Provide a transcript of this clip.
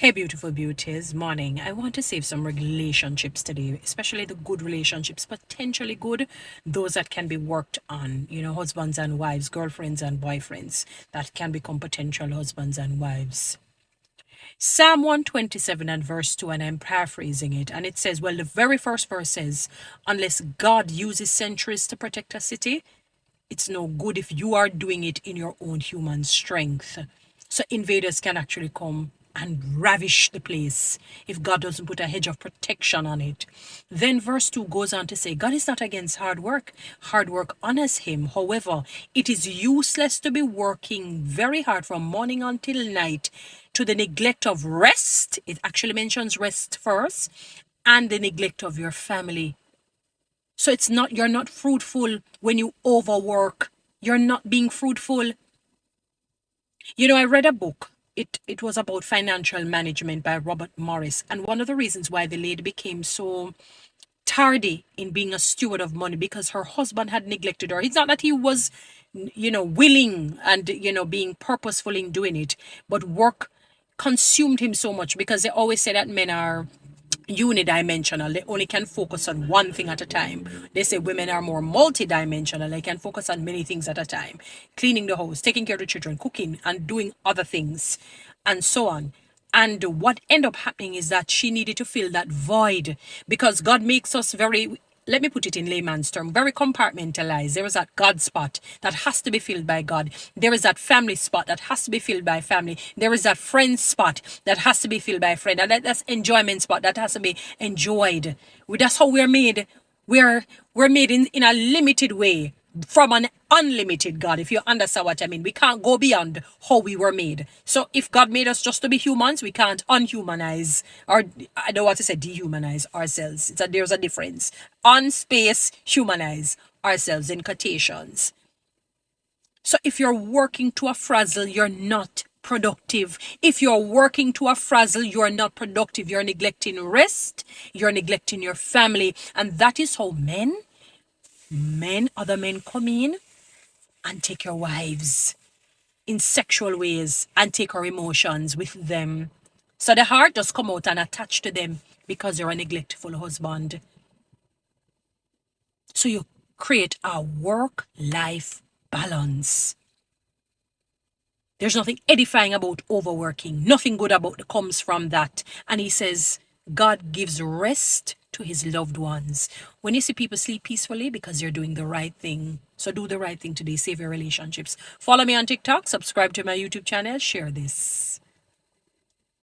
Hey, beautiful beauties. Morning. I want to save some relationships today, especially the good relationships, potentially good, those that can be worked on, husbands and wives, girlfriends and boyfriends that can become potential husbands and wives. Psalm 127 and verse 2, and I'm paraphrasing it, and it says, well, the very first verse says, unless God uses centuries to protect a city, it's no good if you are doing it in your own human strength. So invaders can actually come and ravish the place if God doesn't put a hedge of protection on it. Then verse 2 goes on to say, God is not against hard work. Hard work honors him. However, it is useless to be working very hard from morning until night to the neglect of rest. It actually mentions rest first, and the neglect of your family. So you're not fruitful when you overwork. You're not being fruitful. I read a book. It was about financial management by Robert Morris. And one of the reasons why the lady became so tardy in being a steward of money, because her husband had neglected her. It's not that he was, willing and, being purposeful in doing it, but work consumed him so much, because they always say that men are unidimensional. They only can focus on one thing at a time. They say women are more multidimensional. They can focus on many things at a time. Cleaning the house, taking care of the children, cooking, and doing other things, and so on. And what ended up happening is that she needed to fill that void, because God makes us very, let me put it in layman's term, very compartmentalized. There is that God spot that has to be filled by God. There is that family spot that has to be filled by family. There is that friend spot that has to be filled by friend. And that's enjoyment spot that has to be enjoyed. That's how we're made. We're made in a limited way from an unlimited God, if you understand what I mean. We can't go beyond how we were made. So if God made us just to be humans, we can't unhumanize, or I don't want to say dehumanize ourselves. There's a difference. Unspace, humanize ourselves in quotations. So if you're working to a frazzle, you're not productive. If you're working to a frazzle, you're not productive. You're neglecting rest. You're neglecting your family. And that is how other men come in and take your wives in sexual ways and take our emotions with them. So the heart just come out and attach to them because you're a neglectful husband. So you create a work-life balance. There's nothing edifying about overworking. Nothing good comes from that. And he says, God gives rest to his loved ones. When you see people sleep peacefully, because you're doing the right thing. So do the right thing today. Save your relationships. Follow me on TikTok. Subscribe to my YouTube channel. Share this.